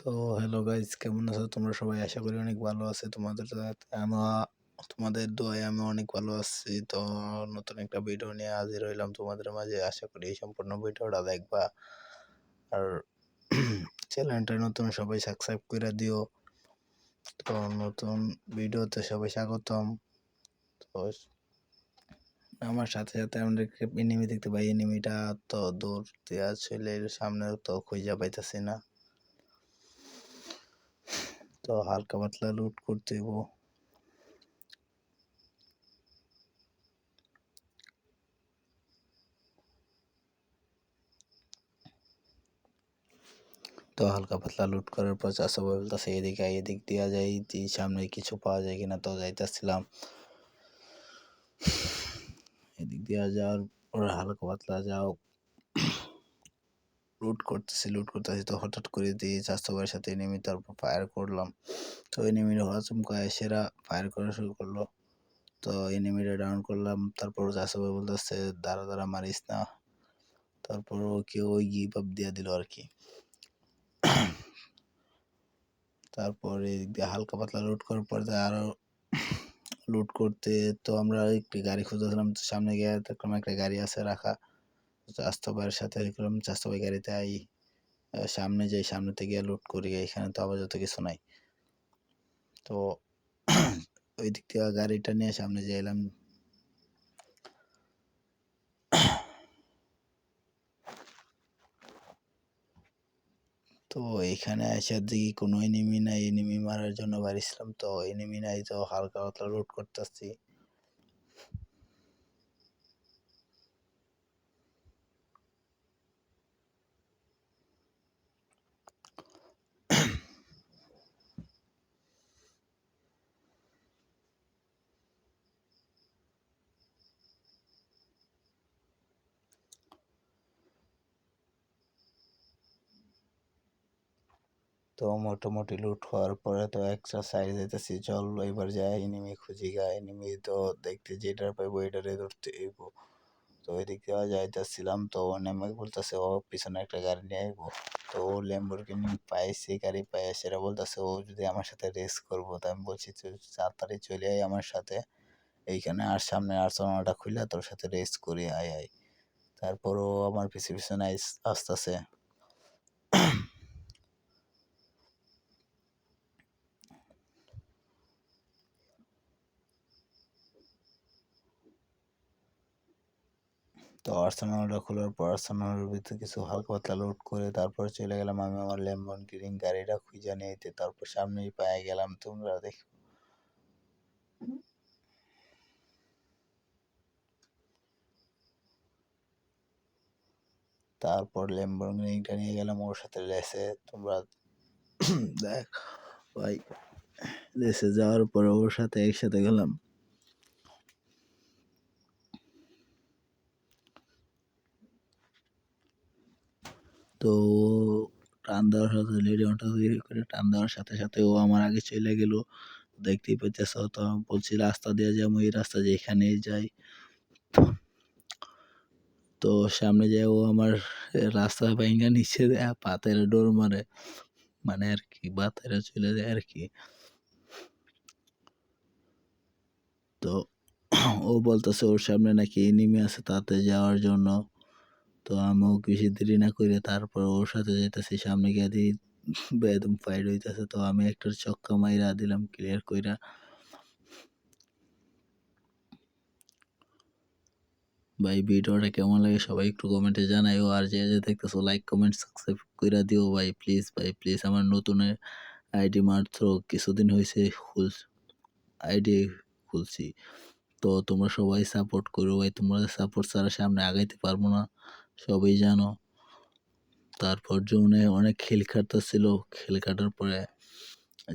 তো hello guys, কেমন আছো তোমরা সবাই? আশা করি অনেক ভালো আছে। তোমাদের দোয়ায় আমি অনেক ভালো আছি। তো নতুন একটা ভিডিও নিয়ে হাজির হইলাম তোমাদের মাঝে। আশা করি এই সম্পূর্ণ ভিডিওটা দেখবা। আর চ্যানেলটা নতুন, সবাই সাবস্ক্রাইব করে দিও। তো নতুন ভিডিওতে সবাই স্বাগতম। তো আমার সাথে সাথে আমরা এনিমি দেখতে পাই। এনিমিটা তো দূর দিয়া চলে, সামনে তো খুঁজে পাইতেছি না। তো হালকা পাতলা লুট করতে হইব। তো হালকা পাতলা লুট করার পর চাচা বলতেছে এদিকে আয়, এদিক দিয়া যাই, সামনে কিছু পাওয়া যায় কিনা। তো যাইতেছিলাম, এদিক দিয়া যাওয়ার পর হালকা পাতলা যাও লুট করতেছি। তো হঠাৎ করে দিয়ে চাচা ভাইয়ের সাথে এনিমি, তারপর ফায়ার করলাম। তো এনিমির হচমকায় সেরা ফায়ার করা শুরু করলো। তো এনিমিটা ডাউন করলাম। তারপর চাচা ভাই বলতেছে দাঁড়া দাঁড়া, মারিস না। তারপর ওই গিভ আপ দিয়ে দিল আর কি। তারপরে এদিক দিয়ে হালকা পাতলা লুট করার পর আরো লুট করতে, তো আমরা একটি গাড়ি খুঁজতেছিলাম। তো সামনে গিয়ে দেখলাম একটা গাড়ি আছে রাখা। চাস্তো ভাইয়ের সাথে দেখলাম চাস্তো ভাই গাড়িতে সামনে যাই, সামনে থেকে লুট করি। এখানে তো আপাতত কিছু নাই। তো ওই দিক থেকে গাড়িটা নিয়ে সামনে যাইলাম। তো এখানে আসার দিকে কোনো এনিমি নাই, এনিমি মারার জন্য বাড়িছিলাম। তো এনিমি নাই, তো হালকা পাতলা লুট করতেছি। তো মোটামুটি লুট হওয়ার পরে তো একটা সাইড যাইতেছি, চল এবার যাই এনিমি খুঁজি গা। এনিমি তো দেখতে যেটার পাইবো এটারে ধরতে হইব। তো এদিক দিয়ে যাইতেছিলাম, তো ও নেমে বলতেছে ও পিছনে একটা গাড়ি নিয়ে আইবো। তো ও ল্যাম্বরগিনি পাইছে, গাড়ি পাই সেটা বলতেছে ও যদি আমার সাথে রেস করবো। তো আমি বলছি তুই তাড়াতাড়ি চলে আয় আমার সাথে, এইখানে আর সামনে আর্সেনালটা খুলে তোর সাথে রেস করি, আয় আয়। তারপর ও আমার পিছে পিছনে আসতেছে। তো আর্সেনালটা খোলার পর আর্সেনালের ভিতরে কিছু হালকা পাতলা লুট করে তারপর চলে গেলাম আমি আমার ল্যাম্বরগিনি গাড়িটা খুঁজে নিতে। তারপর সামনেই পেয়ে গেলাম, তোমরা দেখো। তারপর ল্যাম্বরগিনিটা নিয়ে গেলাম ওর সাথে রেসে। তোমরা দেখ ভাই, রেসে যাওয়ার পরে ওর সাথে একসাথে গেলাম। তো টান দেওয়ার সাথে লেডিওটা করে টান দেওয়ার সাথে সাথে ও আমার আগে চলে গেল। দেখতেই পাইতেছ। তো আমি বলছি রাস্তা দিয়ে যাবো, এই রাস্তা যে এখানেই যাই। তো সামনে যায় ও আমার রাস্তা ভাইঙ্গা নিচে দেয়া পাতের ডোর মারে, মানে আর কি বাতারে চলে যায় আর কি। তো ও বলতেছে ওর সামনে নাকি এনিমি আছে, তাতে যাওয়ার জন্য। তো আমিও বেশি দেরি না করে তারপর ওর সাথে যাইতেছি। সামনে গিয়ে দিই বেদম ফাইট হইতেছে। তো আমি একটা চক্কা মাইরা দিলাম ক্লিয়ার কইরা। ভাই ভিডিওটা কেমন লাগে সবাই একটু কমেন্টে জানাইও। আর যে যে দেখতেছো লাইক কমেন্ট সাবস্ক্রাইব কইরা দিও ভাই, প্লিজ ভাই প্লিজ। আমার নতুন আইডি মাত্র কিছুদিন হয়েছে আইডি খুলছি। তো তোমরা সবাই সাপোর্ট করো ভাই, তোমাদের সাপোর্ট ছাড়া সামনে আগাইতে পারবো না, সবাই জানো। তারপর জুনে অনেক খেল কাটতেছিল, খেল কাটার পরে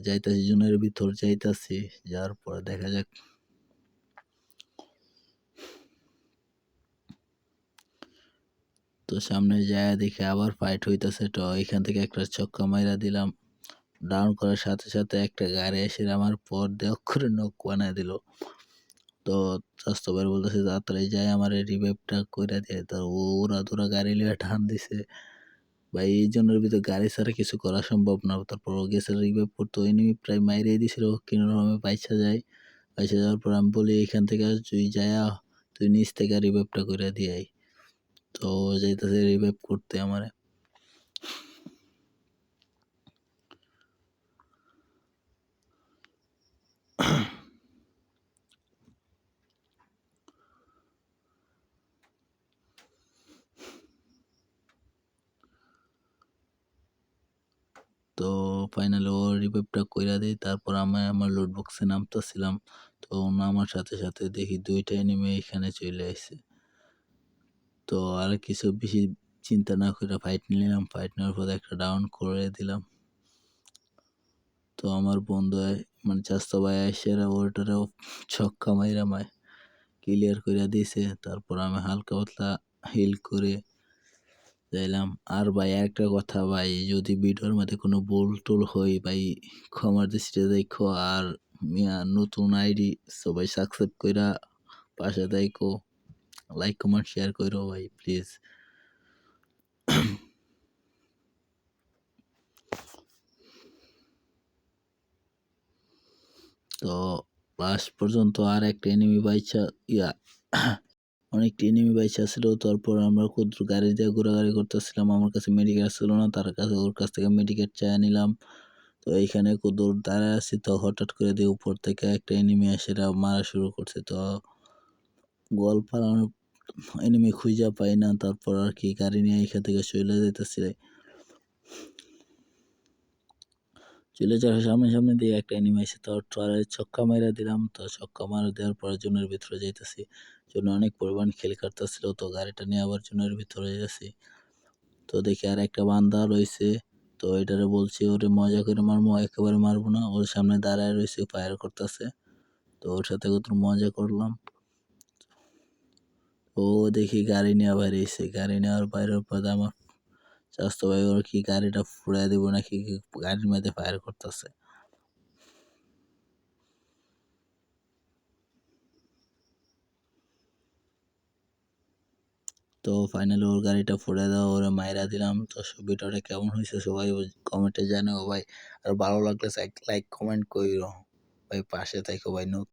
যাইতাছি জুনের ভিতর যাইতাছি, যাওয়ার পরে দেখা যাক। তো সামনে যায় দেখে আবার ফাইট হইতাছে। তো এখান থেকে একটা ছক্কা মাইরা দিলাম, ডাউন করার সাথে সাথে একটা গাড়ি এসে আমার পর দিয়ে অক্ষরে নক বানায় দিল। তো স্বাস্থ্য ভাই বলতেছে তাড়াতাড়ি যায় আমার রিভাইভটা কইরা দিয়ে। তো ওরা তোরা গাড়ি লিয়ে টান দিছে। ভাই এই জন্যের ভিতর গাড়ি ছাড়া কিছু করা সম্ভব না। তারপর ও গেছে রিভাইভ করতে, এনিমি প্রায় মাইরাই দিছিল, কোনরকমে বাইচা যায়। বাইচা যাওয়ার পর আমি বলি এখান থেকে তুই যায়া তুই নিচ থেকে রিভাইভটা কইরা দিয়ে আই। তো ও যাইতেছে রিভাইভ করতে আমারে। তো ফাইনালি ও রিভাইভটা কইরা দেই। তারপর আমি আমার লুট বক্সে নামতাছিলাম। তো নামার সাথে সাথে দেখি ২ টা এনিমি এখানে চইলে আইছে। তো আর কিছু বেশি চিন্তা না কইরা ফাইট নিলাম। ফাইট নেওয়ার পর একটা ডাউন করে দিলাম। তো আমার বন্ধু মানে চাচাতো ভাই আইসা ওটারেও ছক্কা মাইরা ক্লিয়ার কইরা দিছে। তারপর আমি হালকা পাতলা হিল করে যাইলাম। আর ভাই আরেকটা কথা ভাই, যদি ভিডিওর মধ্যে কোনো ভুল-টুল হয় ভাই ক্ষমার দৃষ্টিতে দেখো। আর মিয়া নতুন আইডি সবাই সাবস্ক্রাইব কইরা পাশে থাইকো। লাইক, কমেন্ট, শেয়ার কইরো ভাই প্লিজ। তো লাস্ট পর্যন্ত আর একটা এনিমি বাইচা অনেকটা এনিমি বাইচা ছিল। তারপর আমরা ক্ষুদ্র গাড়ি দিয়ে ঘোরাঘুরি করতেছিলাম। আমার কাছে মেডিকেট ছিল না, ওর কাছ থেকে মেডিকেট চাইয়া নিলাম। তো এইখানে দূর দাঁড়ায় আছি, তো হঠাৎ করে দিয়ে উপর থেকে একটা এনিমি এসে মারা শুরু করছে। তো গোয়াল পালানোর এনিমি খুঁজা পাই না। তারপর আর কি গাড়ি নিয়ে এখান থেকে চলে যাইতেছি। চলে যাওয়ার সামনে দিয়ে একটা এনিমি এসে তো ছক্কা মাইরা দিলাম। তো ছক্কা মারা দেওয়ার পর জোনের ভিতরে যাইতেছি। জন্য অনেক পরিমাণ খেল কাটতেছিল। তো গাড়িটা নিয়ে আবার জোনের ভিতরে যাচ্ছি। তো দেখি আর একটা বান্দা রইছে। তো এটারে বলছি ওরে মজা করে মারবো, একেবারে মারবো না। ওর সামনে দাঁড়ায় রইছে, ফায়ার করতেছে। তো ওর সাথে কত মজা করলাম। ও দেখি গাড়ি নিয়ে বাইরেছে। গাড়ি নেওয়ার বাইরের পর আমার চাচাতো ভাই ওর কি গাড়িটা ফুরাই দিব নাকি গাড়ির মধ্যে ফায়ার করতেছে। তো ফাইনালি ওর গাড়িটা ফুরাই দেওয়া, ওরে মাইরা দিলাম। তো ভিডিওটা কেমন হয়েছে সবাই কমেন্টে জানাও ভাই। আর ভালো লাগলে লাইক কমেন্ট কইরো ভাই, পাশে থাইকো ভাই।